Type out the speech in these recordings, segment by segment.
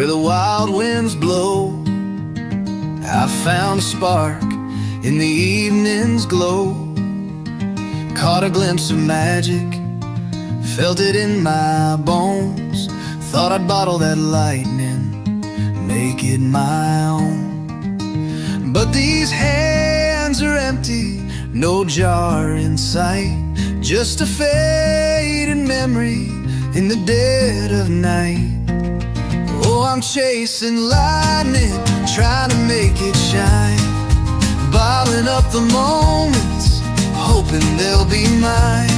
where the wild winds blow. I found a spark in the evening's glow, caught a glimpse of magic, felt it in my bones. Thought I'd bottle that lightning, make it my own. But these hands are empty, no jar in sight, just a faded memory in the dead of night. Oh, I'm chasing lightning, trying to make it shine, bottling up the moments, hoping they'll be mine.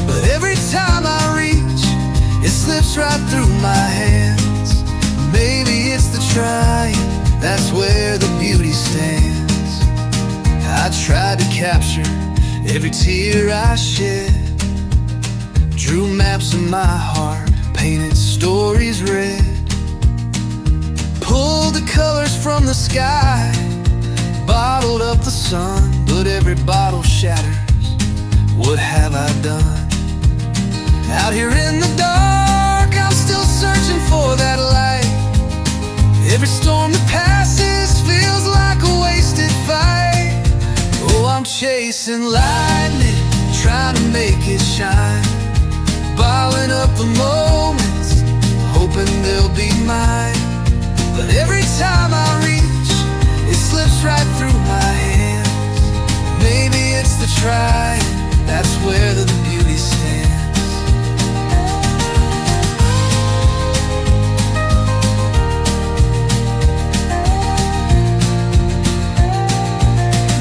But every time I reach, it slips right through my hands. Maybe it's the trying, that's where the beauty stands. I tried to capture every tear I shed, drew maps of my heart, painted stories red, pulled the colors from the sky, bottled up the sun. But every bottle shatters, what have I done? Out here in the dark, I'm still searching for that light. Every storm that passes feels like a wasted fight. Oh, I'm chasing lightning, trying to make it shine, bottling up the moments, hoping they'll be mine. But every time I reach, it slips right through my hands. Maybe it's the trying, that's where the beauty stands.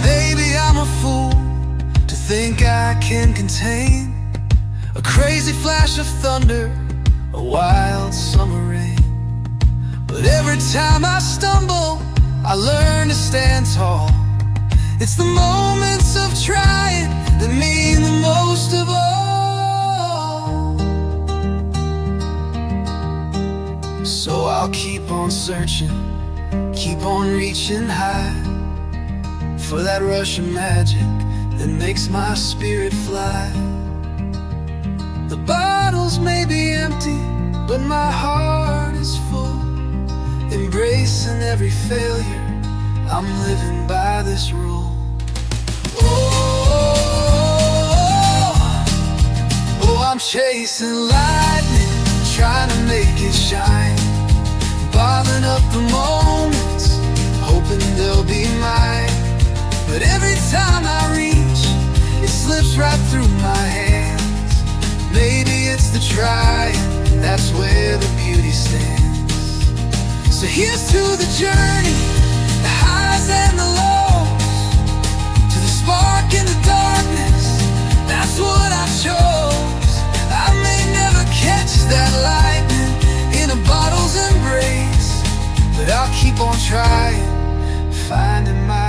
Maybe I'm a fool to think I can contain a crazy flash of thunder, a wild summer rain. But every time I stumble, I learn to stand tall. It's the moments of trying that mean the most of all. So I'll keep on searching, keep on reaching high, for that rush of magic that makes my spirit fly. The bottles may be empty, but my heart is full, embracing every failure, I'm living by this rule. Oh, I'm chasing lightning, trying to make it shine, bottling up the moments, hoping they'll be mine. But every time I reach, it slips right through my hands. Maybe it's the trying, that's where the beauty stands. So here's to the journey, the highs and the lows, to the spark in the darkness, that's what I chose. I may never catch that lightning in a bottle's embrace, but I'll keep on trying, finding my